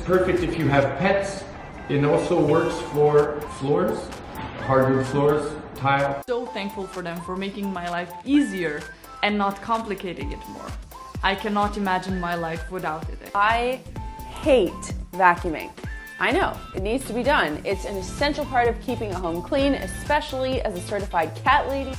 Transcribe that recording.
perfect if you have pets. It also works for floors, hardwood floors, tile. So thankful for them for making my life easier and not complicating it more. I cannot imagine my life without it. I hate vacuuming. I know, it needs to be done. It's an essential part of keeping a home clean, especially as a certified cat lady.